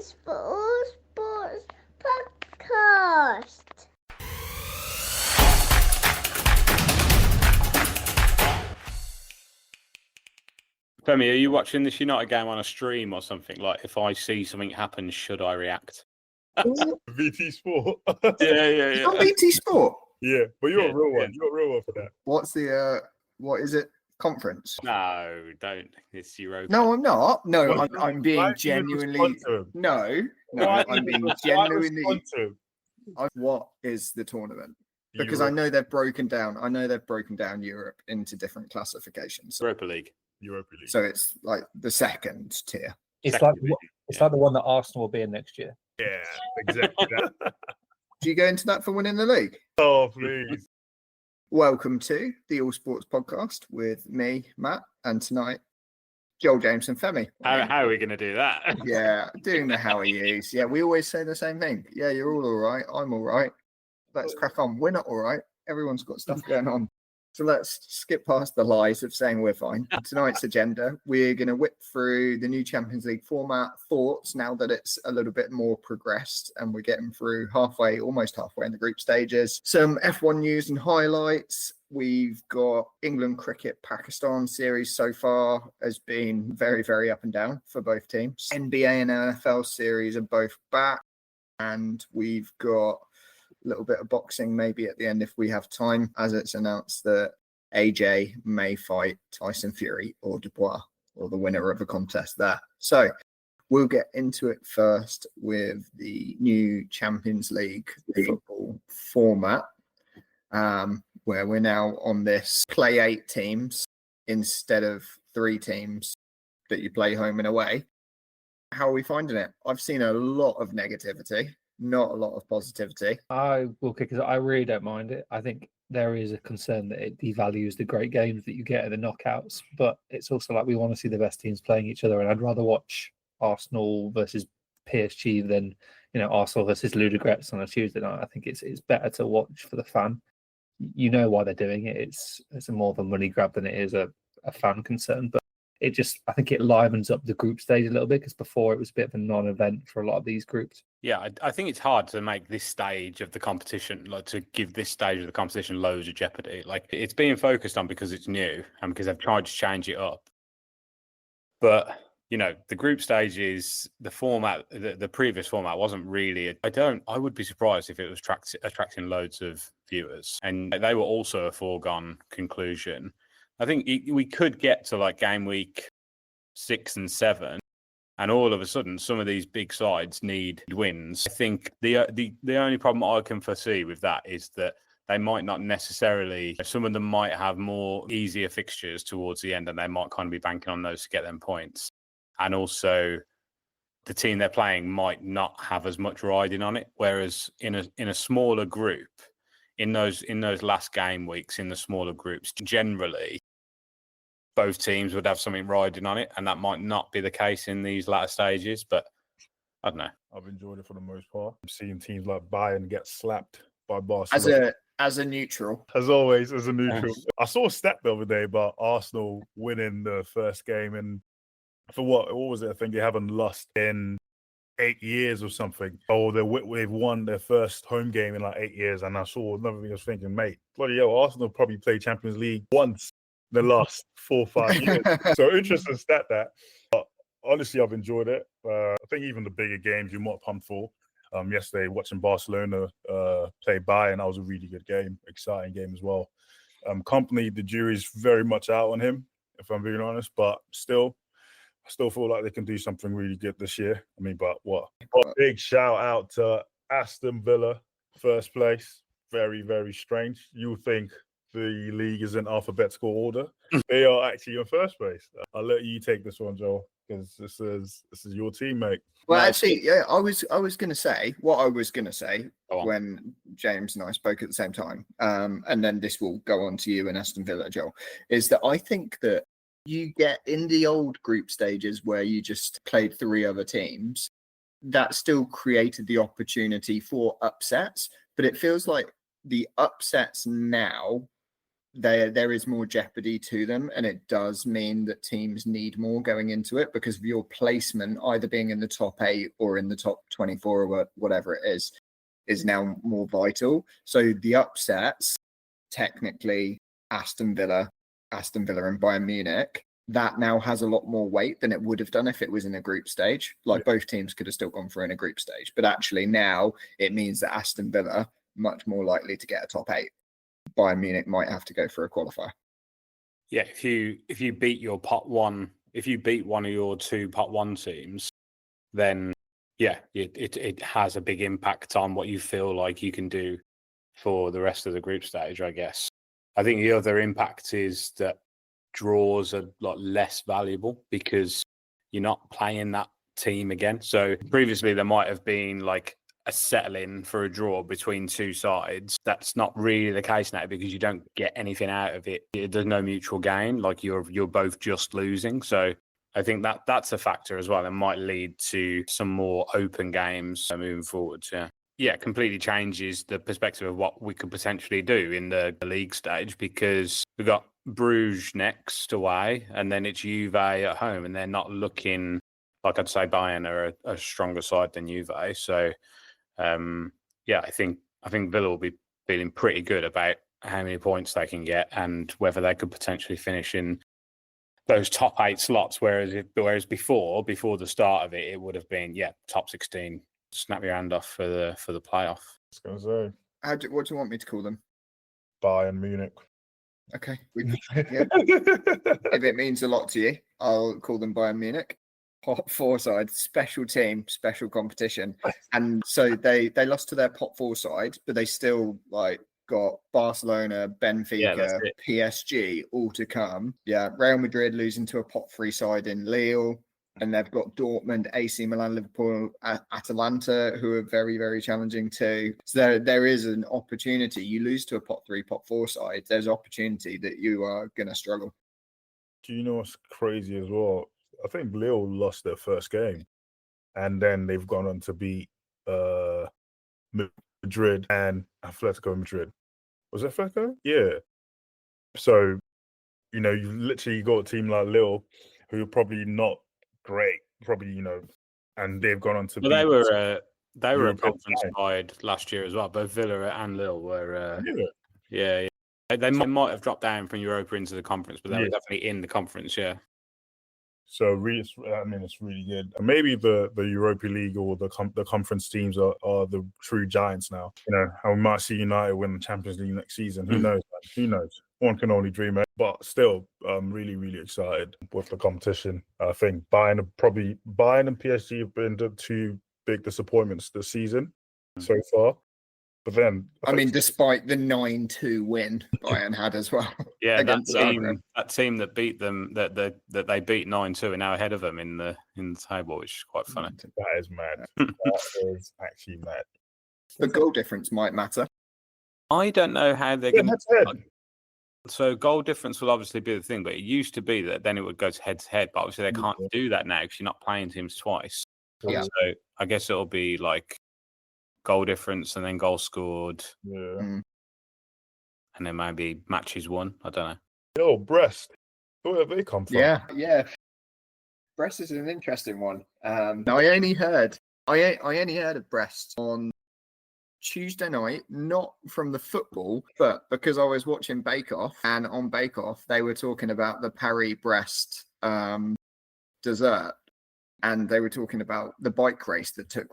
is for All Sports Podcast. Femi, are you watching this United game on a stream or something? Like, if I see something happen, should I react? BT Sport. Yeah. On BT Sport. Yeah, but you're a real Yeah. one. You're a real one for that. What's the what is it? Conference? No, don't. It's Europa. No, I'm not. No, Why I'm why being did you genuinely. respond to him? No, Why I'm did being you genuinely. respond to him? What is the tournament? Because Europe. I know they've broken down Europe into different classifications. Europa League. Europa League. So it's like the second tier. It's Second like division, it's like the one that Arsenal will be in next year. Yeah, exactly that. Do you go into that for winning the league? Oh, please. Welcome to the All Sports Podcast with me, Matt, and tonight, Joel, James, and Femi. How are we going to do that? Yeah, doing the how are yous. Yeah, we always say the same thing. Yeah, you're all right. I'm all right. Let's crack on. We're not all right. Everyone's got stuff going on. So let's skip past the lies of saying we're fine. Tonight's agenda, we're going to whip through the new Champions League format, thoughts now that it's a little bit more progressed and we're getting through almost halfway in the group stages. Some F1 news and highlights. We've got England cricket Pakistan series so far has been very, very up and down for both teams. NBA and NFL series are both back. And we've got a little bit of boxing maybe at the end if we have time, as it's announced that AJ may fight Tyson Fury or Dubois, or the winner of a contest there. So we'll get into it first with the new Champions League football format, where we're now on this play 8 teams instead of 3 teams that you play home and away. How are we finding it? I've seen a lot of negativity, not a lot of positivity. I will kick it. I really don't mind it. I think there is a concern that it devalues the great games that you get in the knockouts, but it's also like we want to see the best teams playing each other, and I'd rather watch Arsenal versus PSG than Arsenal versus Ludogorets on a Tuesday night. I think it's better to watch for the fan. You know why they're doing it. It's more of a money grab than it is a fan concern, but I think it livens up the group stage a little bit, because before it was a bit of a non-event for a lot of these groups. Yeah, I think it's hard to make this stage of the competition, like to give this stage of the competition loads of jeopardy. Like, it's being focused on because it's new and because they've tried to change it up. But, the group stages, the format, the previous format wasn't really, I would be surprised if it was attracting loads of viewers. And they were also a foregone conclusion. I think we could get to like game week 6 and 7, and all of a sudden, some of these big sides need wins. I think the only problem I can foresee with that is that they might not necessarily. Some of them might have more easier fixtures towards the end, and they might kind of be banking on those to get them points. And also, the team they're playing might not have as much riding on it. Whereas in a smaller group, in those last game weeks in the smaller groups, generally both teams would have something riding on it, and that might not be the case in these latter stages. But I don't know. I've enjoyed it for the most part. I'm seeing teams like Bayern get slapped by Barcelona. As a neutral. As always, as a neutral. I saw a stat the other day about Arsenal winning the first game, and for what was it? I think they haven't lost in 8 years or something. Oh, they've won their first home game in like 8 years. And I saw another thing, I was thinking, mate, bloody hell, Arsenal probably played Champions League once in the last 4 or 5 years. So interesting stat that. But honestly, I've enjoyed it. I think even the bigger games you're more pumped for. Yesterday, watching Barcelona play Bayern, that was a really good game, exciting game as well. Company, the jury's very much out on him, if I'm being honest, but I still feel like they can do something really good this year. I mean, but what? A big shout out to Aston Villa, first place. Very, very strange. You would think the league is in alphabetical order. They are actually in first place. I'll let you take this one, Joel, because this is your team, mate. Well, actually, yeah, I was going to say what I was going to say when James and I spoke at the same time, and then this will go on to you and Aston Villa, Joel, is that I think that you get in the old group stages where you just played 3 other teams, that still created the opportunity for upsets, but it feels like the upsets now there is more jeopardy to them, and it does mean that teams need more going into it because of your placement, either being in the top 8 or in the top 24 or whatever it is now more vital. So the upsets, technically Aston Villa and Bayern Munich, that now has a lot more weight than it would have done if it was in a group stage. Like both teams could have still gone through in a group stage, but actually now it means that Aston Villa much more likely to get a top 8. Bayern Munich might have to go for a qualifier. Yeah, if you beat your pot one, if you beat one of your 2 pot 1 teams, then yeah, it has a big impact on what you feel like you can do for the rest of the group stage, I guess. I think the other impact is that draws are a lot less valuable because you're not playing that team again. So previously there might have been like a settle-in for a draw between 2 sides. That's not really the case now because you don't get anything out of it. There's no mutual gain. Like you're both just losing. So I think that's a factor as well. It might lead to some more open games moving forward. Yeah, completely changes the perspective of what we could potentially do in the league stage because we've got Bruges next away and then it's Juve at home and they're not looking like I'd say Bayern are a stronger side than Juve. So, yeah, I think Villa will be feeling pretty good about how many points they can get and whether they could potentially finish in those top 8 slots. Whereas before the start of it would have been top 16. Snap your hand off for the playoff. I was going to say. What do you want me to call them? Bayern Munich. Okay. If it means a lot to you, I'll call them Bayern Munich. Pot 4 side, special team, special competition. And so they lost to their pot 4 side, but they still got Barcelona, Benfica, PSG all to come. Yeah, Real Madrid losing to a pot 3 side in Lille. And they've got Dortmund, AC Milan, Liverpool, Atalanta, who are very, very challenging too. So there is an opportunity. You lose to a pot 3, pot 4 side, there's opportunity that you are going to struggle. Do you know what's crazy as well? I think Lille lost their first game. And then they've gone on to beat Madrid and Atletico Madrid. Was it Atletico? Yeah. So, you've literally got a team like Lille who are probably not great, and they've gone on to. Well, they were a conference side last year as well. Both Villa and Lille were. Yeah. They might have dropped down from Europa into the conference, but they were definitely in the conference. Yeah. So really, it's really good. And maybe the Europa League or the conference teams are the true giants now. And we might see United win the Champions League next season. Who knows? Man? Who knows? One can only dream it. But still, I'm really, really excited with the competition. I think Bayern and PSG have been the 2 big disappointments this season so far. But then, despite the 9-2 win Bayern had as well. Yeah, that team that beat them, that they beat 9-2, are now ahead of them in the table, which is quite funny. That is mad. That is actually mad. The goal difference might matter. I don't know how they're going to. So goal difference will obviously be the thing, but it used to be that then it would go to head, but obviously they can't do that now because you're not playing teams twice. Yeah. So I guess it'll be like goal difference and then goal scored. Yeah. And then maybe matches won. I don't know. Yo, Brest. Where have they come from? Yeah. Brest is an interesting one. I only heard of Brest on Tuesday night, not from the football, but because I was watching Bake Off, and on Bake Off they were talking about the Paris-Brest dessert, and they were talking about the bike race that took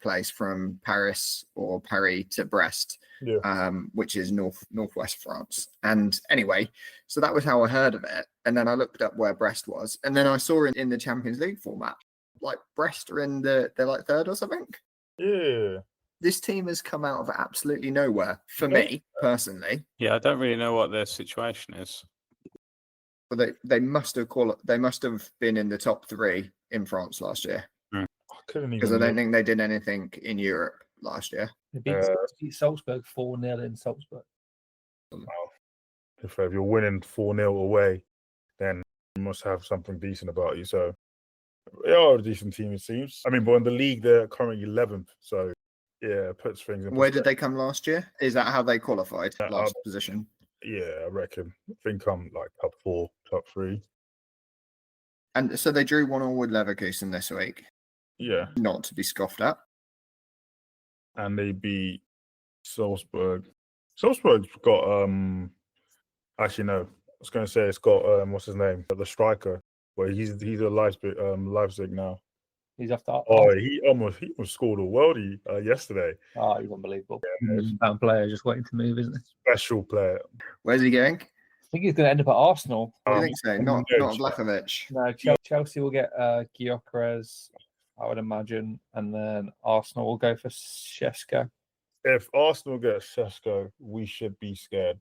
place from Paris to Brest, which is northwest France. And anyway, so that was how I heard of it, and then I looked up where Brest was, and then I saw in the Champions League format, like Brest are they're like 3rd or something. Yeah. This team has come out of absolutely nowhere for me personally. Yeah, I don't really know what their situation is. But they must have been in the top 3 in France last year. Because I don't think they did anything in Europe last year. They beat Salzburg 4-0 in Salzburg. Wow. If you're winning 4-0 away, then you must have something decent about you. So they are a decent team, it seems. But in the league, they're currently 11th. So yeah, it puts things in perspective. Where did they come last year? Is that how they qualified? Last position? Yeah, I reckon. I think I'm like top 4, top 3. And so they drew 1-1 with Leverkusen this week. Yeah, Not to be scoffed at. and they beat Salzburg. Salzburg's got actually no. I was going to say it's got what's his name, the striker. Well, he's a Leipzig now. He's off the. Oh, he almost scored a worldie yesterday. Oh, he's unbelievable. Yeah, That player just waiting to move, isn't he? special player. Where's he going? I think he's going to end up at Arsenal. I think so. Not Vlahovic. No, Chelsea will get Gyökeres, I would imagine, and then Arsenal will go for Šeško. If Arsenal get Šeško, we should be scared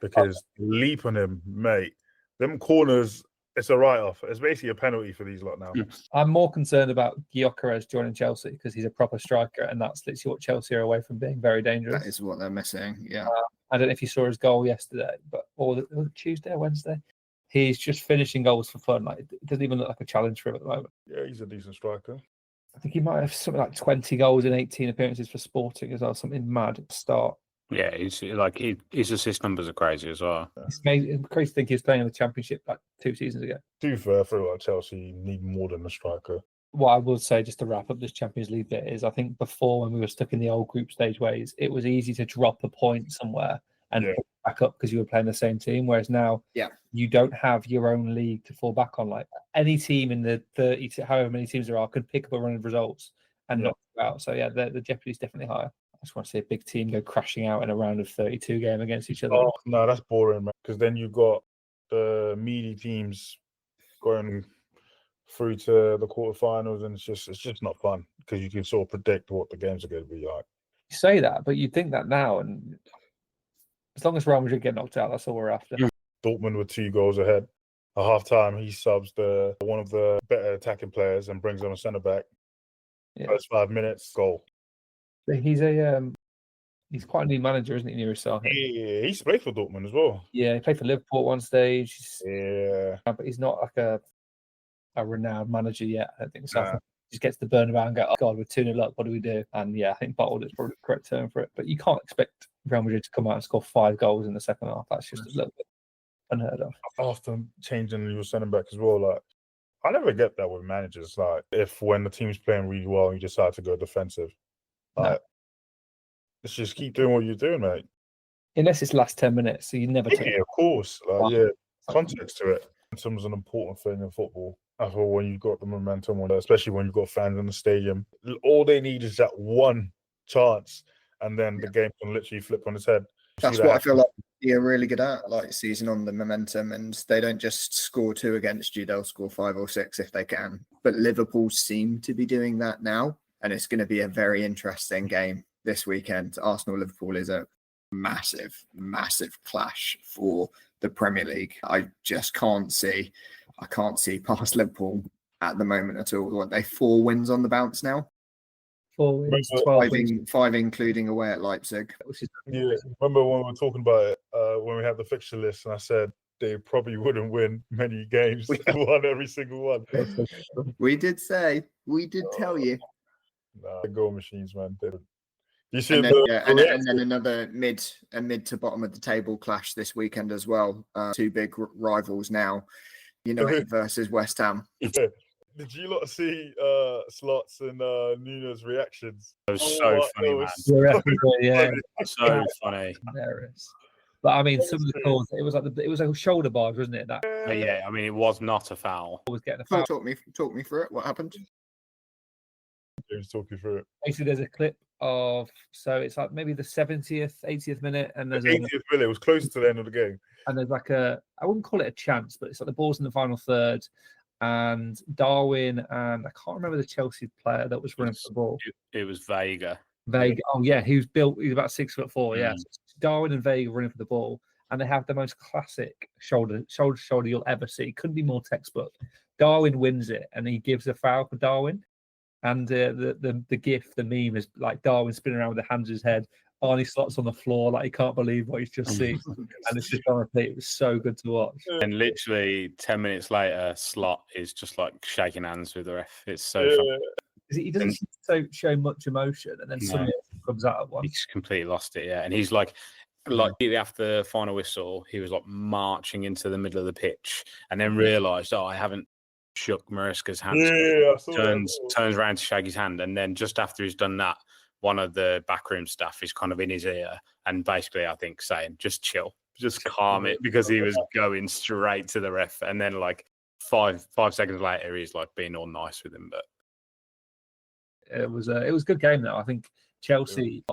because leap on him, mate. Them corners, it's a write-off. It's basically a penalty for these lot now. I'm more concerned about Gyökeres joining Chelsea because he's a proper striker, and that's literally what Chelsea are away from being very dangerous. That is what they're missing. Yeah. I don't know if you saw his goal yesterday, or Tuesday or Wednesday. He's just finishing goals for fun. Like, it doesn't even look like a challenge for him at the moment. Yeah, he's a decent striker. I think he might have something like 20 goals in 18 appearances for Sporting as well. Something mad at the start. Yeah, his assist numbers are crazy as well. It's amazing. Crazy to think he was playing in the Championship like 2 seasons ago. To be fair, I feel like Chelsea need more than a striker. What I would say, just to wrap up this Champions League bit, is I think before, when we were stuck in the old group stage ways, it was easy to drop a point somewhere and pick back up because you were playing the same team. Whereas now, you don't have your own league to fall back on. Like, any team in the 30 to however many teams there are could pick up a run of results and knock you out. So yeah, the jeopardy is definitely higher. I just want to see a big team go crashing out in a round of 32 game against each other. Oh no, that's boring, man. Because then you've got the meaty teams going through to the quarterfinals, and it's just not fun because you can sort of predict what the games are going to be like. You say that, but you think that now, and as long as Real Madrid get knocked out, that's all we're after. Dortmund were 2 goals ahead. At half time, he subs one of the better attacking players and brings on a centre back. First 5 minutes, goal. He's he's quite a new manager, isn't he, Nuri? Yeah, he's played for Dortmund as well. Yeah, he played for Liverpool at one stage. Yeah, but he's not like a renowned manager yet. I don't think so. He just gets the Bernabeu and go, oh God, we're 2-0 up. What do we do? And yeah, I think bottled is probably the correct term for it. But you can't expect Real Madrid to come out and score 5 goals in the second half. That's just a little bit unheard of. After changing your centre back as well, like I never get that with managers. Like if when the team's playing really well, you decide to go defensive. Like, let's just keep doing what you're doing, mate. Unless it's last 10 minutes, so you never. Yeah, of course. Context to it. Momentum is an important thing in football. That's all when you've got the momentum, especially when you've got fans in the stadium. All they need is that one chance, and then the game can literally flip on its head. That's what I feel like you're really good at, like seizing on the momentum, and they don't just score 2 against you, they'll score 5 or 6 if they can. But Liverpool seem to be doing that now, and it's going to be a very interesting game this weekend. Arsenal-Liverpool is a massive, massive clash for the Premier League. I can't see past Liverpool at the moment at all. What, they 4 wins on the bounce now? 4 wins, 12 wins. 5 including away at Leipzig. Yeah, remember when we were talking about it, when we had the fixture list, and I said they probably wouldn't win many games. They won every single one. We did tell you. Nah, goal machines, man. You see, and then another mid to bottom of the table clash this weekend as well. 2 big rivals now, United versus West Ham. Did you lot see Slots and Nuno's reactions? It was so funny, man. Yeah, so funny. Hilarious. But I mean, some of the calls, it was like a shoulder barge, wasn't it? Yeah, I mean, it was not a foul. Was getting a foul. Talk me through it. What happened? James, talk you through it. Basically, there's a clip of, so it's like maybe the 70th, 80th minute, and there's 80th minute. It was close to the end of the game. And there's like I wouldn't call it a chance, but it's like the ball's in the final third, and Darwin and I can't remember the Chelsea player that was running for the ball. It was Vega. Oh yeah, he's about 6'4". Yeah, so Darwin and Vega running for the ball, and they have the most classic shoulder you'll ever see. Couldn't be more textbook. Darwin wins it, and he gives a foul for Darwin. And the gif, the meme is like Darwin spinning around with the hands in his head. Arnie Slot's on the floor, like he can't believe what he's just seen. And it's just on repeat. It was so good to watch. And literally 10 minutes later, Slot is just like shaking hands with the ref. It's so fun. He doesn't show much emotion, and then suddenly it comes out at once. He's completely lost it, yeah. And he's like, Like after the final whistle, he was like marching into the middle of the pitch, and then realised, I haven't shook Mariska's hand. Yeah, I saw Turns around to shake his hand, and then just after he's done that, one of the backroom staff is kind of in his ear and basically, I think, saying, "Just chill, just calm it," because he was going straight to the ref, and then like five seconds later, he's like being all nice with him. But it was a good game though. I think Chelsea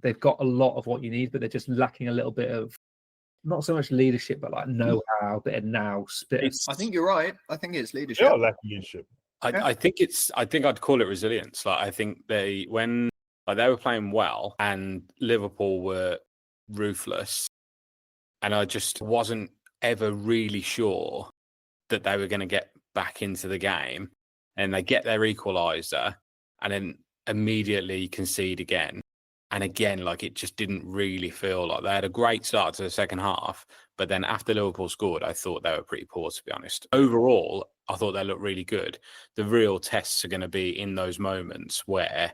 they've got a lot of what you need, but they're just lacking a little bit of not so much leadership, but like know-how, bit of nous. I think you're right. I think it's leadership. Yeah, lacking leadership. I think I'd call it resilience. Like I think they were playing well and Liverpool were ruthless, and I just wasn't ever really sure that they were going to get back into the game, and they get their equaliser and then immediately concede again. And again, like it just didn't really feel like they had a great start to the second half. But then after Liverpool scored, I thought they were pretty poor, to be honest. Overall, I thought they looked really good. The real tests are going to be in those moments where,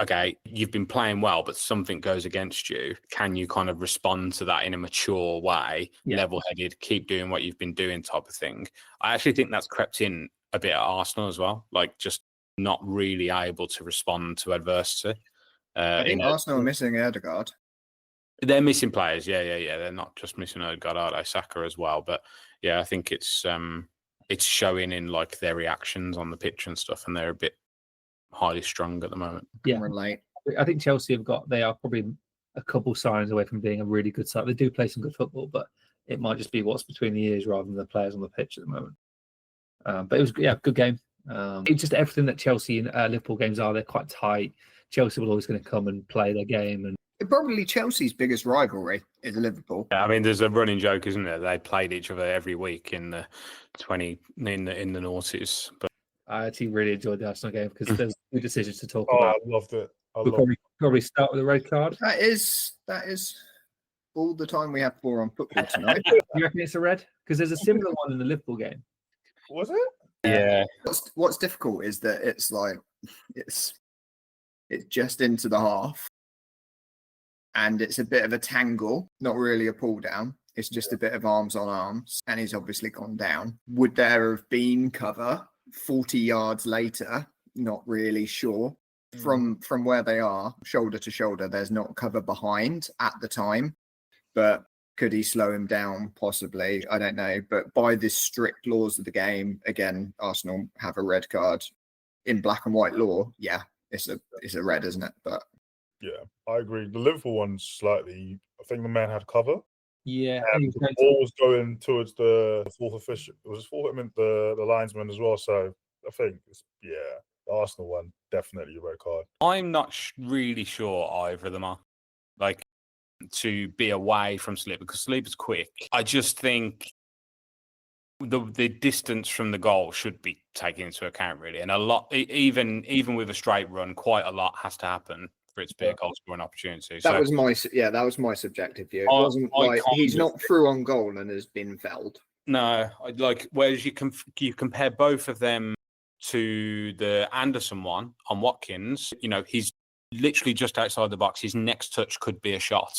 okay, you've been playing well, but something goes against you. Can you kind of respond to that in a mature way, level-headed, keep doing what you've been doing type of thing? I actually think that's crept in a bit at Arsenal as well, like just not really able to respond to adversity. I think Arsenal are missing Odegaard. They're missing players, yeah. They're not just missing Odegaard, are they? Saka as well. But yeah, I think it's showing in like their reactions on the pitch and stuff, and they're a bit highly strung at the moment. Yeah, relate. I think Chelsea they are probably a couple signs away from being a really good side. They do play some good football, but it might just be what's between the ears rather than the players on the pitch at the moment. But it was good game. It's just everything that Chelsea and Liverpool games are. They're quite tight. Chelsea will always going to come and play their game, and probably Chelsea's biggest rivalry is Liverpool. Yeah, I mean, there's a running joke, isn't there? They played each other every week in the in the noughties. But I actually really enjoyed the Arsenal game because there's two decisions to talk Oh, about. I loved it. We'll probably start with a red card. That is all the time we have for on football tonight. You reckon it's a red? Because there's a similar one in the Liverpool game. Was it? yeah, What's difficult is that it's like it's just into the half, and it's a bit of a tangle, not really a pull down. It's just a bit of arms on arms, and he's obviously gone down. Would there have been cover 40 yards later? Not really sure. From where they are, shoulder to shoulder, there's not cover behind at the time. But could he slow him down? Possibly. I don't know. But by the strict laws of the game, again, Arsenal have a red card. In black and white law, yeah, it's a red, isn't it? But Yeah, I agree. The Liverpool one slightly. I think the man had cover. Yeah, And the ball was going towards the fourth official. It was fourth, I mean, the linesman as well. So I think, the Arsenal one, definitely a red card. I'm not really sure either of them are. Like, to be away from Sleep, because Sleep is quick. I just think the distance from the goal should be taken into account, really. And a lot, even with a straight run, quite a lot has to happen for it to be a goal scoring opportunity. that was my subjective view. It wasn't like he's not through on goal and has been felled. No, whereas you compare both of them to the Anderson one on Watkins, he's literally just outside the box. His next touch could be a shot.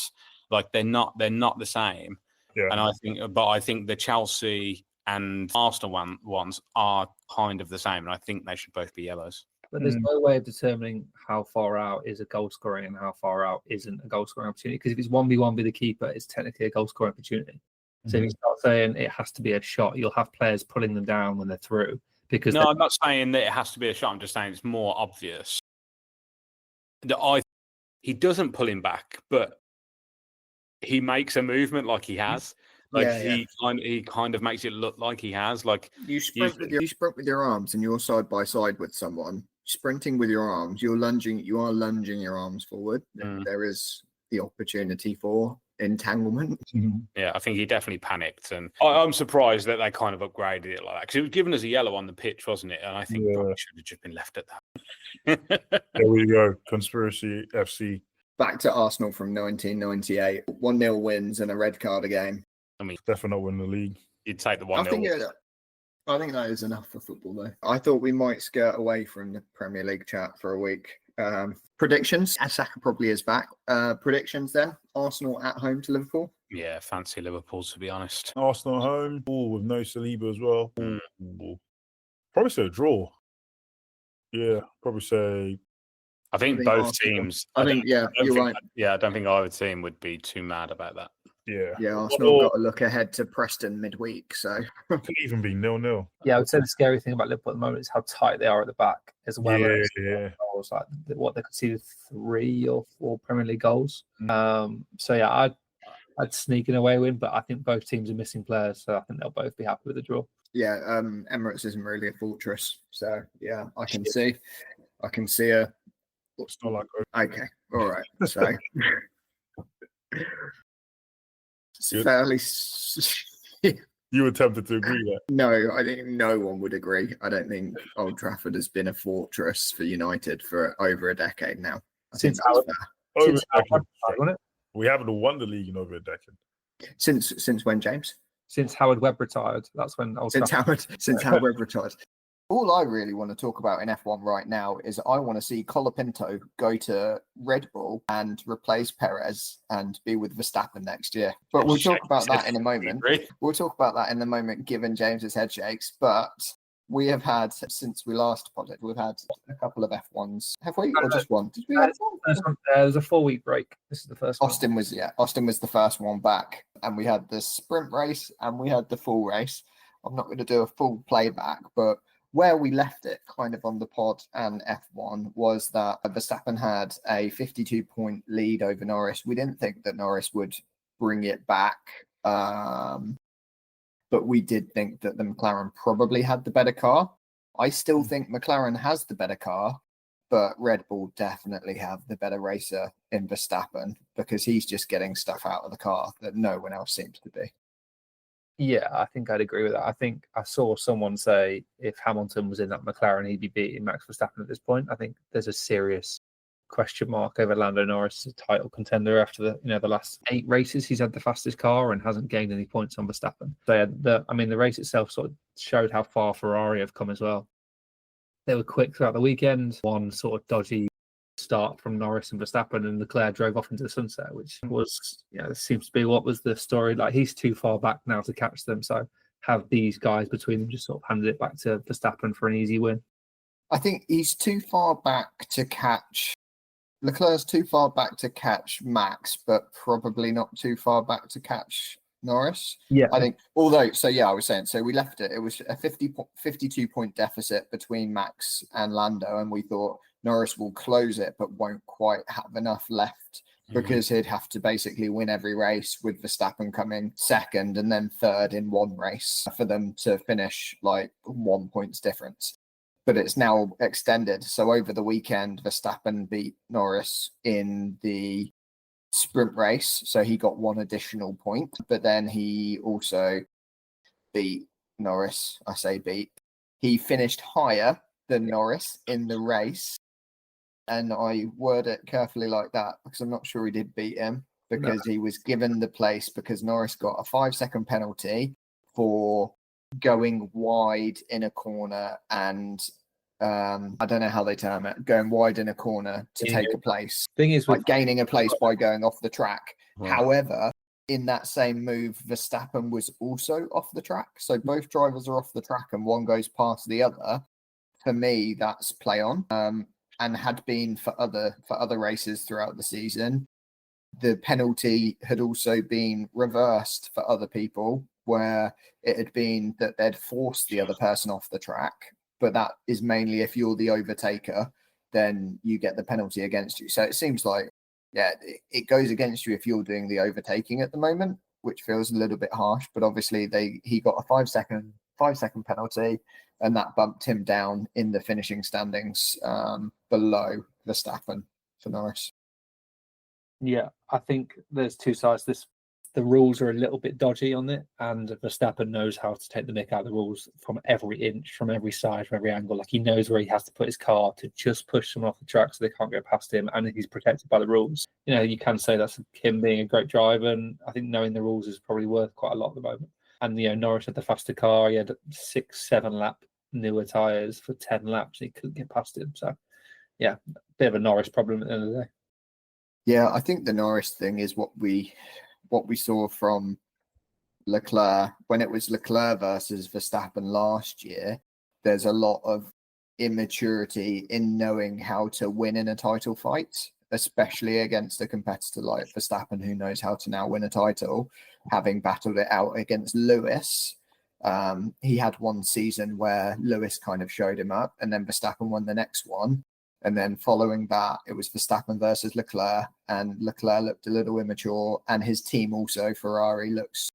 Like they're not the same. Yeah. And I think the Chelsea and Arsenal ones are kind of the same, and I think they should both be yellows. But there's no way of determining how far out is a goal scoring and how far out isn't a goal scoring opportunity. Because if it's 1v1 with the keeper, it's technically a goal scoring opportunity. So if you start saying it has to be a shot, you'll have players pulling them down when they're through. Because I'm not saying that it has to be a shot. I'm just saying it's more obvious. He doesn't pull him back, but he makes a movement like he has. He kind of makes it look like he has. Like you sprint with your arms, and you're side by side with someone. Sprinting with your arms, you are lunging your arms forward. There is the opportunity for entanglement. Yeah, I think he definitely panicked, and I'm surprised that they kind of upgraded it like that, because it was given as a yellow on the pitch, wasn't it? And I think probably should have just been left at that. There we go. Conspiracy FC. Back to Arsenal from 1998. 1-0 wins and a red card a game. I mean, Definitely not win the league. you'd take the I 1-0. think I think that is enough for football, though. I thought we might skirt away from the Premier League chat for a week. Predictions. Saka probably is back. Predictions then. Arsenal at home to Liverpool. Yeah, fancy Liverpool, to be honest. Arsenal home, with no Saliba as well. Mm. Probably say a draw. Yeah, probably say. I think both teams. I think you're right. Yeah, I don't think either team would be too mad about that. Yeah, Arsenal got to look ahead to Preston midweek, so could even be 0-0. Yeah, I would say the scary thing about Liverpool at the moment is how tight they are at the back, as well as goals, like what they could see with 3 or 4 Premier League goals. So yeah, I'd sneak an away win, but I think both teams are missing players, so I think they'll both be happy with the draw. Yeah, Emirates isn't really a fortress, so yeah, I can see a. It's not like Okay, all right, so. Fairly. You were tempted to agree there. No, I think no one would agree. I don't think Old Trafford has been a fortress for United for over a decade now. Since we haven't won the league in over a decade. Since when, James? Since Howard Webb retired. That's when Since Howard Webb retired. All I really want to talk about in F1 right now is I want to see Colapinto go to Red Bull and replace Perez and be with Verstappen next year. But we'll talk about that in a moment. We'll talk about that in a moment, given James's head shakes. But we have had, since we last podded, we've had a couple of F1s. Have we? Or just one? Did we have one? There's a 4-week break. This is the first one. Austin was the first one back. And we had the sprint race and we had the full race. I'm not going to do a full playback, but where we left it kind of on the pod and F1 was that Verstappen had a 52-point lead over Norris. We didn't think that Norris would bring it back, but we did think that the McLaren probably had the better car. I still think McLaren has the better car, but Red Bull definitely have the better racer in Verstappen because he's just getting stuff out of the car that no one else seems to be. Yeah, I think I'd agree with that. I think I saw someone say if Hamilton was in that McLaren, he'd be beating Max Verstappen at this point. I think there's a serious question mark over Lando Norris as a title contender after the last 8 races. He's had the fastest car and hasn't gained any points on Verstappen. So yeah, the race itself sort of showed how far Ferrari have come as well. They were quick throughout the weekend. One sort of dodgy start from Norris and Verstappen, and Leclerc drove off into the sunset, which was, seems to be what was the story. Like, he's too far back now to catch them, so have these guys between them just sort of handed it back to Verstappen for an easy win. I think he's too far back to catch. Leclerc's too far back to catch Max, but probably not too far back to catch Norris. Yeah, I think. Although, I was saying, so we left it. It was a 52-point deficit between Max and Lando, and we thought Norris will close it, but won't quite have enough left because he'd have to basically win every race, with Verstappen coming second and then third in one race for them to finish like 1 point difference. But it's now extended. So over the weekend, Verstappen beat Norris in the sprint race. So he got 1 additional point. But then he also beat Norris. I say beat. He finished higher than Norris in the race. And I word it carefully like that because I'm not sure he did beat him, because he was given the place because Norris got a 5-second penalty for going wide in a corner and I don't know how they term it, going wide in a corner to take a place. Thing is, like gaining a place by going off the track. Right. However, in that same move, Verstappen was also off the track. So both drivers are off the track and one goes past the other. For me, that's play on. And had been for other races throughout the season. The penalty had also been reversed for other people, where it had been that they'd forced the other person off the track. But that is mainly if you're the overtaker, then you get the penalty against you. So it seems like, it goes against you if you're doing the overtaking at the moment, which feels a little bit harsh. But obviously he got a 5-second penalty, and that bumped him down in the finishing standings below Verstappen for Norris. Yeah, I think there's two sides. The rules are a little bit dodgy on it, and Verstappen knows how to take the nick out of the rules from every inch, from every side, from every angle. Like, he knows where he has to put his car to just push someone off the track so they can't go past him, and he's protected by the rules. You can say that's him being a great driver, and I think knowing the rules is probably worth quite a lot at the moment. And Norris had the faster car. He had 6-7 lap newer tyres for 10 laps. He couldn't get past him. So, yeah, bit of a Norris problem at the end of the day. Yeah, I think the Norris thing is what we saw from Leclerc when it was Leclerc versus Verstappen last year. There's a lot of immaturity in knowing how to win in a title fight, especially against a competitor like Verstappen, who knows how to now win a title, having battled it out against Lewis. He had one season where Lewis kind of showed him up, and then Verstappen won the next one. And then following that, it was Verstappen versus Leclerc, and Leclerc looked a little immature, and his team also, Ferrari, looks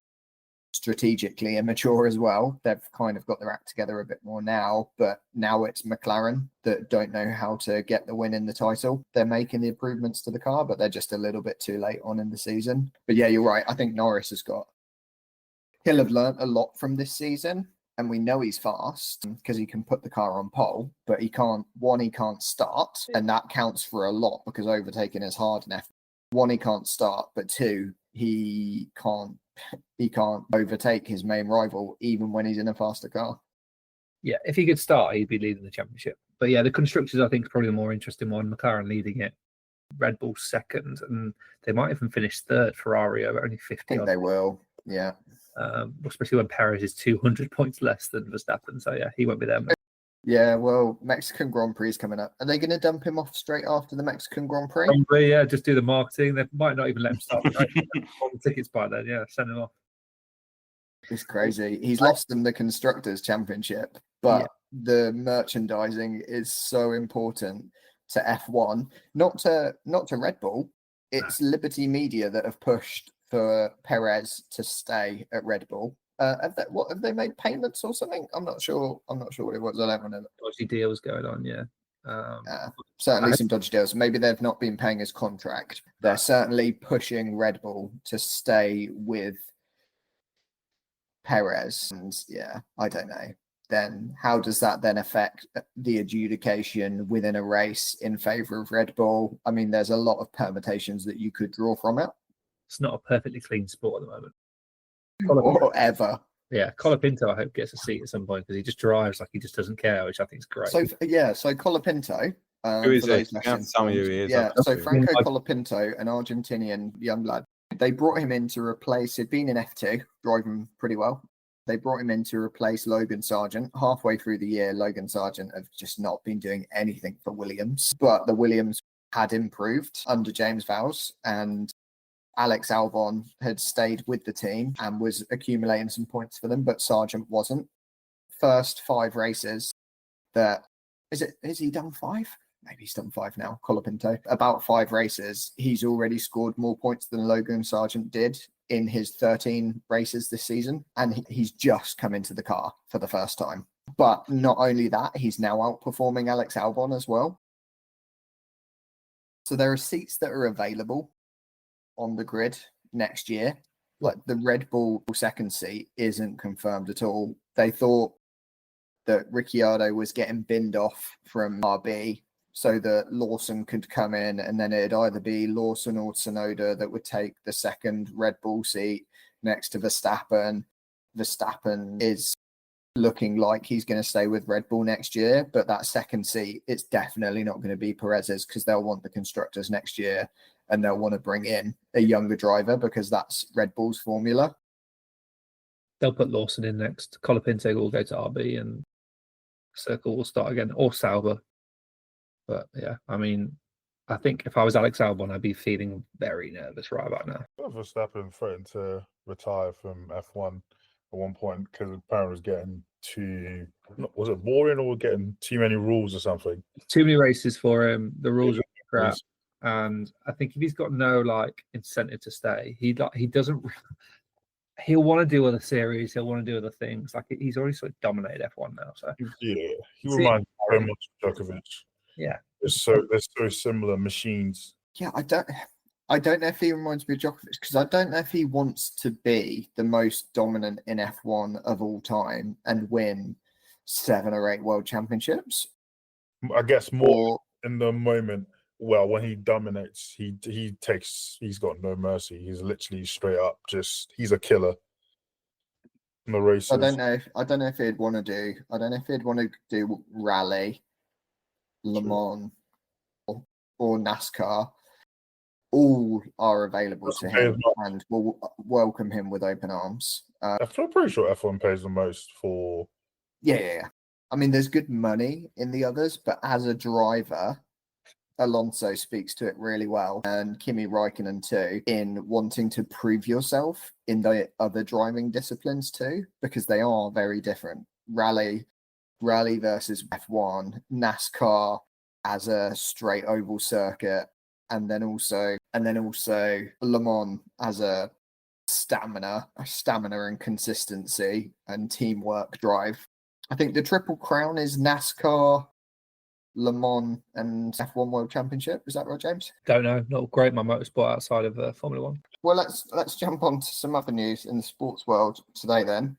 strategically immature as well. They've kind of got their act together a bit more now, but now it's McLaren that don't know how to get the win in the title. They're making the improvements to the car, but they're just a little bit too late on in the season. But yeah, you're right. I think Norris he'll have learnt a lot from this season. And we know he's fast because he can put the car on pole, but he can't start. And that counts for a lot because overtaking is hard in F1. One, he can't start, but two, he can't overtake his main rival even when he's in a faster car. Yeah, if he could start, he'd be leading the championship. But yeah, the constructors, I think, is probably the more interesting one. McLaren leading it, Red Bull second, and they might even finish third. Ferrari over only 50. I think they will, yeah. Especially when Perez is 200 points less than Verstappen. So yeah, he won't be there. Yeah, well, Mexican Grand Prix is coming up. Are they going to dump him off straight after the Mexican Grand Prix? Probably, yeah, just do the marketing. They might not even let him start on the tickets by then. Yeah, send him off. It's crazy. He's lost them the Constructors' Championship, but the merchandising is so important to F1, not to Red Bull. It's Liberty Media that have pushed for Perez to stay at Red Bull. Have they made payments or something? I'm not sure what it was. I don't know. Dodgy deals going on, yeah. Certainly some dodgy deals. Maybe they've not been paying his contract. They're certainly pushing Red Bull to stay with Perez. And yeah, I don't know. Then how does that then affect the adjudication within a race in favor of Red Bull? I mean, there's a lot of permutations that you could draw from it. It's not a perfectly clean sport at the moment. Or ever. Yeah, Colapinto, I hope, gets a seat at some point because he just drives like he just doesn't care, which I think is great. So Colapinto. Who is it? Tell me who he is. Yeah, so Franco Colapinto, an Argentinian young lad, they brought him in to replace, he'd been in F2, driving pretty well. They brought him in to replace Logan Sargent. Halfway through the year, Logan Sargent have just not been doing anything for Williams. But the Williams had improved under James Vowles, and Alex Albon had stayed with the team and was accumulating some points for them, but Sargent wasn't. First 5 races is he done 5? Maybe he's done 5 now, Colapinto. About 5 races, he's already scored more points than Logan Sargent did in his 13 races this season, and he's just come into the car for the first time. But not only that, he's now outperforming Alex Albon as well. So there are seats that are available on the grid next year. Like the Red Bull second seat isn't confirmed at all. They thought that Ricciardo was getting binned off from RB so that Lawson could come in, and then it'd either be Lawson or Tsunoda that would take the second Red Bull seat next to Verstappen. Verstappen is looking like he's going to stay with Red Bull next year, but that second seat, it's definitely not going to be Perez's because they'll want the constructors next year and they'll want to bring in a younger driver because that's Red Bull's formula. They'll put Lawson in next. Colapinto will go to RB and Circle will start again, or Sauber. But yeah, I mean, I think if I was Alex Albon, I'd be feeling very nervous right about now. Verstappen threatened to retire from F1 at one point because apparently was getting was it boring or getting too many rules or something? Too many races for him. The rules are crap. And I think if he's got no incentive to stay, he doesn't. He'll want to do other series. He'll want to do other things. Like he's already sort of dominated F1 now. So yeah, he reminds me so much of Djokovic. Yeah, they're so similar machines. Yeah, I don't know if he reminds me of Djokovic because I don't know if he wants to be the most dominant in F1 of all time and win 7 or 8 world championships. I guess more in the moment. Well, when he dominates, he's got no mercy. He's literally straight up he's a killer. in the races. I don't know. I don't know if he'd want to do. I don't know if he'd want to do rally, Le Mans, or NASCAR. All are available to him, and will welcome him with open arms. I'm pretty sure F1 pays the most for. Yeah. I mean, there's good money in the others, but as a driver, Alonso speaks to it really well, and Kimi Räikkönen too, in wanting to prove yourself in the other driving disciplines too, because they are very different. Rally versus F1, NASCAR as a straight oval circuit, and then also Le Mans as a stamina and consistency and teamwork drive. I think the Triple Crown is NASCAR, Le Mans, and F1 World Championship. Is that right, James? Don't know. Not great, my motorsport outside of Formula One. Well, let's jump on to some other news in the sports world today then.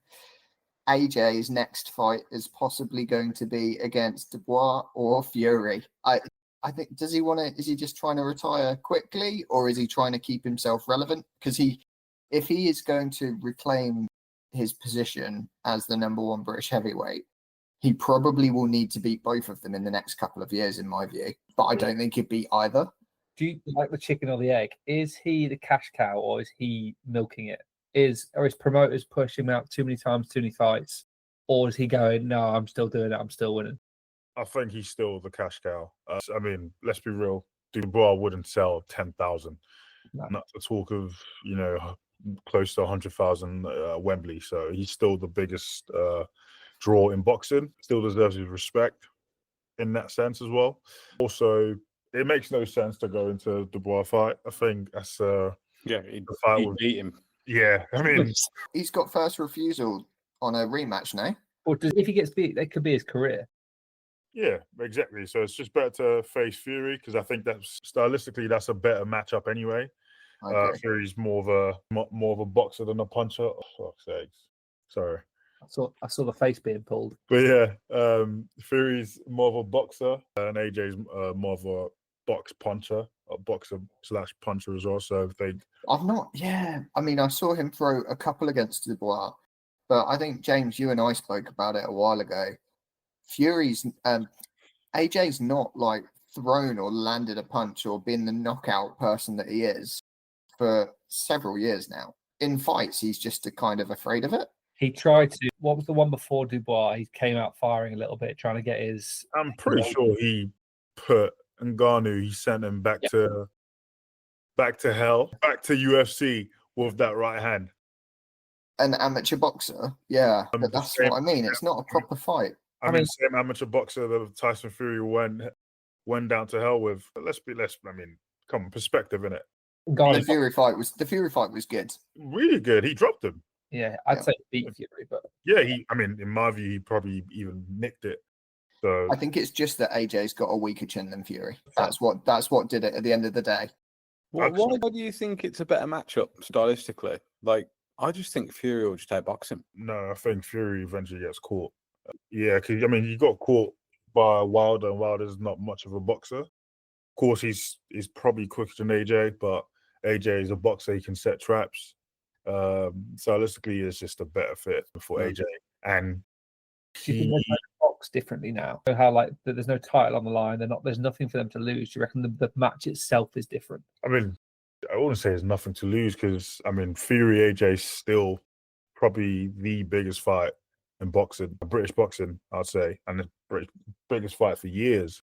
AJ's next fight is possibly going to be against Dubois or Fury. I think, is he just trying to retire quickly, or is he trying to keep himself relevant? Because if he is going to reclaim his position as the number one British heavyweight, he probably will need to beat both of them in the next couple of years, in my view. But I don't think he'd beat either. Do you like the chicken or the egg? Is he the cash cow, or is he milking it? Are his promoters pushing him out too many times, too many fights? Or is he going, no, I'm still doing it, I'm still winning? I think he's still the cash cow. I mean, let's be real. Dubois wouldn't sell 10,000. No. Not to talk of, close to 100,000 Wembley. So he's still the biggest draw in boxing. Still deserves his respect in that sense as well. Also, it makes no sense to go into Dubois fight. I think that's the fight he would beat him. Yeah, I mean, he's got first refusal on a rematch now. Or if he gets beat, that could be his career. Yeah, exactly. So it's just better to face Fury, because I think that's stylistically that's a better matchup anyway. Okay. Fury's more of a boxer than a puncher. Oh, fuck's sakes. Sorry. I saw the face being pulled. But yeah, Fury's more of a boxer, and AJ's more of a boxer / puncher as well. So I mean, I saw him throw a couple against Dubois, but I think, James, you and I spoke about it a while ago. Fury's AJ's not like thrown or landed a punch or been the knockout person that he is for several years now. In fights, he's just kind of afraid of it. He tried to. What was the one before Dubois? He came out firing a little bit, trying to get his. I'm pretty sure he put Ngannou. He sent him back to hell, back to UFC with that right hand. An amateur boxer, yeah, but that's what I mean. It's not a proper fight. I mean, same amateur boxer that Tyson Fury went down to hell with. Let's come on, perspective, innit? The Fury fight was good. Really good. He dropped him. Yeah, I'd say beat Fury, but yeah, in my view, he probably even nicked it. So I think it's just that AJ's got a weaker chin than Fury. That's what did it at the end of the day. Why do you think it's a better matchup stylistically? Like, I just think Fury will just outbox him. No, I think Fury eventually gets caught. Yeah, because he got caught by Wilder, and Wilder's not much of a boxer. Of course, he's probably quicker than AJ, but AJ is a boxer. He can set traps. Stylistically, it's just a better fit for AJ. And do you think they box differently now? How there's no title on the line. There's nothing for them to lose. Do you reckon the match itself is different? I mean, I wouldn't say there's nothing to lose, because Fury AJ is still probably the biggest fight in boxing, British boxing, I'd say, and the biggest fight for years.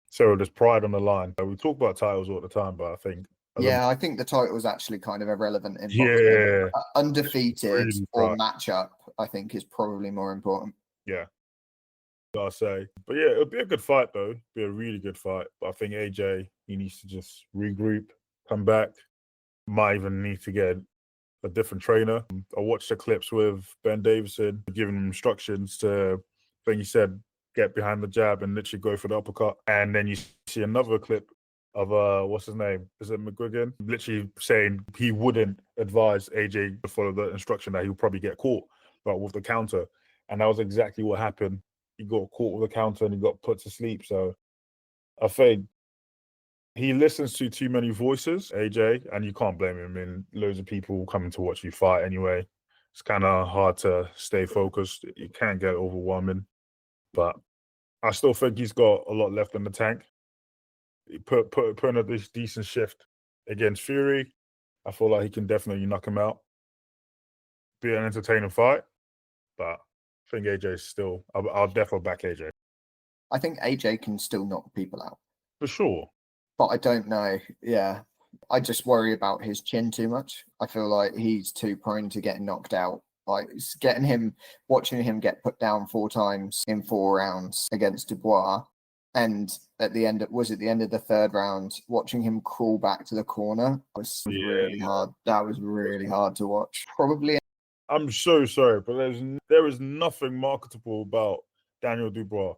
So there's pride on the line. We talk about titles all the time, but I think I think the title is actually kind of irrelevant in boxing. Yeah, undefeated really or matchup, I think, is probably more important. Yeah, I'll say. But yeah, it'll be a good fight though. It'll be a really good fight. But I think AJ, he needs to just regroup, come back. Might even need to get a different trainer. I watched the clips with Ben Davison giving him instructions to, I think he said, get behind the jab and literally go for the uppercut. And then you see another clip of what's his name? Is it McGuigan? Literally saying he wouldn't advise AJ to follow the instruction, that he'll probably get caught, but with the counter. And that was exactly what happened. He got caught with a counter and he got put to sleep. So I think he listens to too many voices, AJ, and you can't blame him. Loads of people coming to watch you fight anyway. it's kind of hard to stay focused. It can get overwhelming, but I still think he's got a lot left in the tank. He put in a decent shift against Fury. I feel like he can definitely knock him out. Be an entertaining fight, but I think AJ's still. I'll definitely back AJ I think AJ can still knock people out, for sure. but I don't know. Yeah, I just worry about his chin too much. I feel like he's too prone to getting knocked out. Like watching him get put down 4 times in 4 rounds against Dubois, and at the end, was it the end of the 3rd round, watching him crawl back to the corner was really hard. That was really hard to watch. Probably. I'm so sorry, but there is nothing marketable about Daniel Dubois.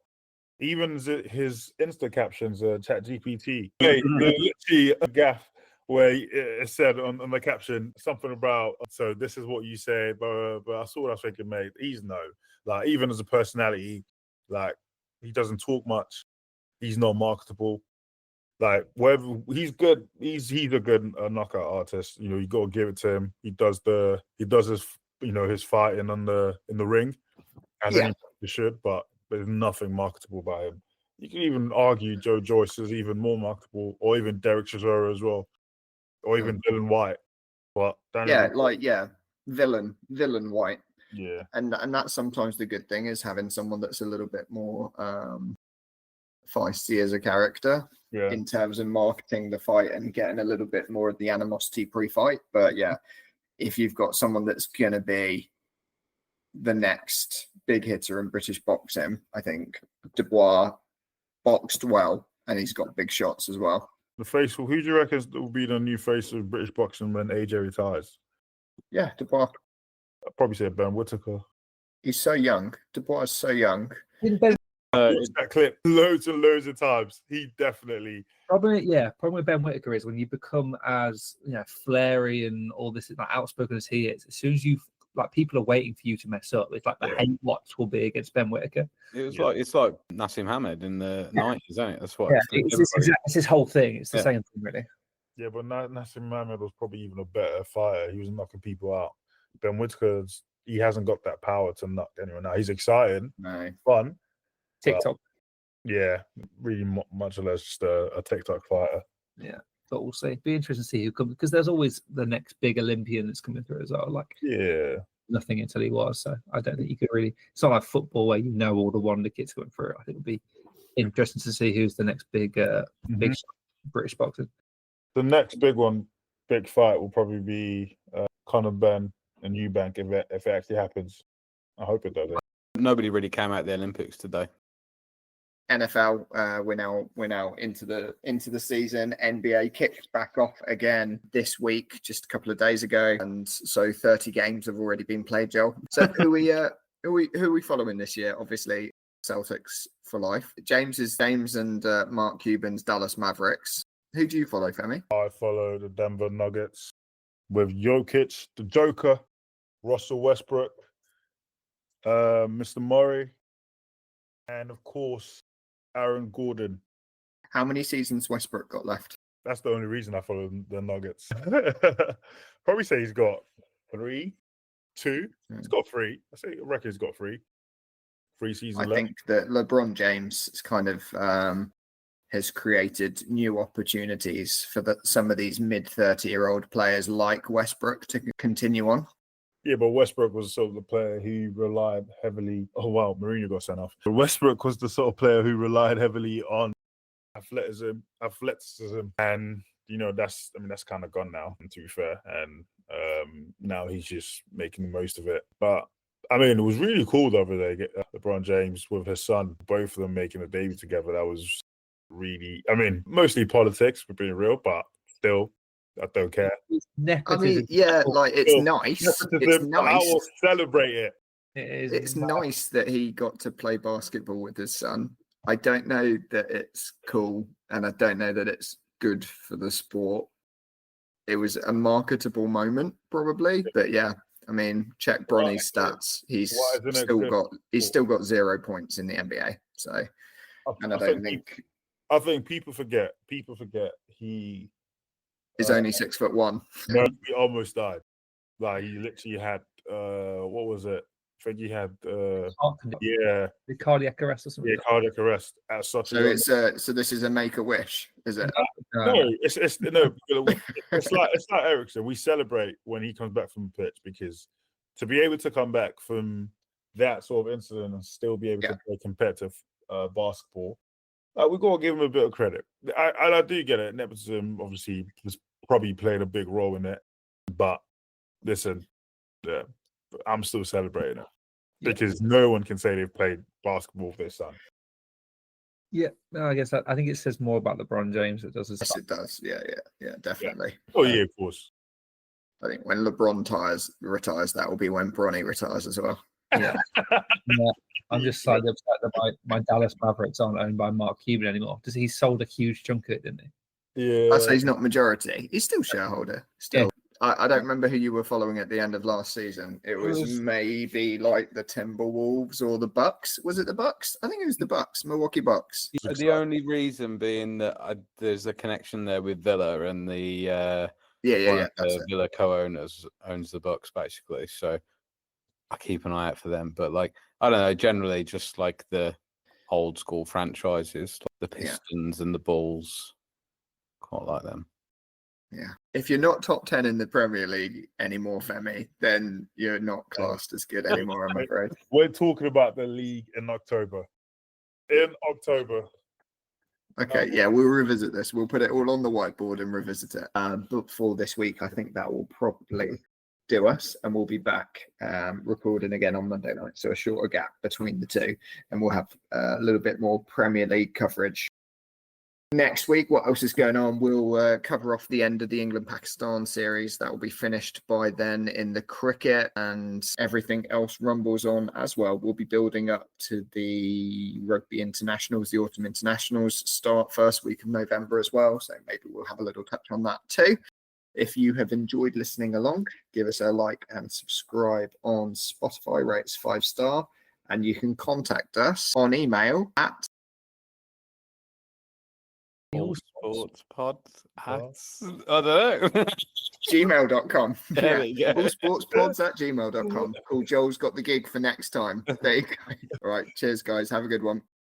Even his Insta captions, ChatGPT, literally a gaff where it said on the caption something about, so this is what you say, but I saw what I was thinking, mate, he's no. Like, even as a personality, like, he doesn't talk much. He's not marketable. Like, wherever he's good, he's a good knockout artist. You got to give it to him. He does his his fighting in the ring as any should, but there's nothing marketable about him. You can even argue Joe Joyce is even more marketable, or even Derek Chisora as well, or even Dylan White. But villain White. Yeah, and that's sometimes the good thing, is having someone that's a little bit more feisty as a character in terms of marketing the fight and getting a little bit more of the animosity pre-fight. But yeah, if you've got someone that's going to be the next big hitter in British boxing, I think Dubois boxed well, and he's got big shots as well. The face. Who do you reckon will be the new face of British boxing when AJ retires? Yeah, Dubois. I'd probably say Ben Whittaker. He's so young. Dubois is so young. Watched that clip loads and loads of times. He definitely. Problem with Ben Whittaker is when you become as flary and all this like outspoken as he is. As soon as you people are waiting for you to mess up. It's like the hate watch will be against Ben Whittaker. It's like Nassim Hamed in the 90s, isn't it? That's what. Yeah, it's his whole thing. It's the same thing, really. Yeah, but Nassim Hamed was probably even a better fighter. He was knocking people out. Ben Whittaker, he hasn't got that power to knock anyone out. He's exciting, fun. TikTok. Yeah, really much or less just a TikTok fighter. Yeah, but we'll see. Be interesting to see who comes, because there's always the next big Olympian that's coming through as well. Nothing until he was. So I don't think you could really. It's not like football where all the wonder kids going through. I think it'll be interesting to see who's the next big British boxer. The next big fight will probably be Conor Benn and Eubank if it actually happens. I hope it does. Nobody really came out of the Olympics today. NFL, we're now into the season. NBA kicked back off again this week, just a couple of days ago, and so 30 games have already been played. Joel, so who are we following this year? Obviously, Celtics for life. James and Mark Cuban's Dallas Mavericks. Who do you follow, Femi? I follow the Denver Nuggets with Jokic, the Joker, Russell Westbrook, Mr. Murray, and of course, Aaron Gordon. How many seasons Westbrook got left? That's the only reason I follow the Nuggets. Probably say he's got 3, 2. He's got 3. I reckon he's got 3. 3 seasons left. I think that LeBron James is kind of has created new opportunities for some of these mid-30-year-old players like Westbrook to continue on. Yeah, but Westbrook was sort of the player who relied heavily. Oh wow, Mourinho got sent off. But Westbrook was the sort of player who relied heavily on athleticism, and that's kind of gone now. To be fair, and now he's just making the most of it. But it was really cool the other day. LeBron James with his son, both of them making a debut together. That was really, mostly politics, for being real, but still. I don't care. It's nice. It's nice. I will celebrate it. It's nice that he got to play basketball with his son. I don't know that it's cool, and I don't know that it's good for the sport. It was a marketable moment, probably, but yeah. Check Bronny's stats. He's still got 0 points in the NBA. So, I think people forget he is only 6'1". No, he almost died. Like, he literally had what was it? I think he had Heart condition, yeah, the cardiac arrest or something. yeah, cardiac arrest at such So a young. it's so this is a make a wish, is it? No, it's no, it's like Ericsson. We celebrate when he comes back from the pitch, because to be able to come back from that sort of incident and still be able to play competitive basketball, we've got to give him a bit of credit. I do get it. Nepotism obviously has probably played a big role in it, but listen, I'm still celebrating it because no one can say they've played basketball with their son. Yeah, no, I guess I think it says more about LeBron James. It does. Yes, it does. Yeah, definitely. Oh yeah, of course. I think when LeBron retires, that will be when Bronny retires as well. Yeah. Yeah. I'm just slightly upset that my Dallas Mavericks aren't owned by Mark Cuban anymore. He sold a huge chunk of it, didn't he? Yeah. I say he's not majority. He's still shareholder. Still. Yeah. I don't remember who you were following at the end of last season. It was maybe like the Timberwolves or the Bucks. Was it the Bucks? I think it was the Bucks, Milwaukee Bucks. The only reason being that there's a connection there with Villa, and the Villa co-owners owns the Bucks basically. So I keep an eye out for them. But like, I don't know, generally just like the old school franchises, like the Pistons and the Bulls, quite like them. Yeah. If you're not top 10 in the Premier League anymore, Femi, then you're not classed as good anymore, I'm afraid. We're talking about the league in October. Okay, yeah, we'll revisit this. We'll put it all on the whiteboard and revisit it. But for this week, I think that will probably do us, and we'll be back recording again on Monday night. So a shorter gap between the two, and we'll have a little bit more Premier League coverage. Next week, what else is going on? We'll cover off the end of the England-Pakistan series. That will be finished by then in the cricket, and everything else rumbles on as well. We'll be building up to the rugby internationals. The autumn internationals start first week of November as well, so maybe we'll have a little touch on that too. If you have enjoyed listening along, give us a like and subscribe on Spotify, rate us 5-star, and you can contact us on email at All sports pods at, I don't know. gmail.com. There we go. Allsportspods@gmail.com. Cool. Joel's got the gig for next time. There you go. All right. Cheers, guys. Have a good one.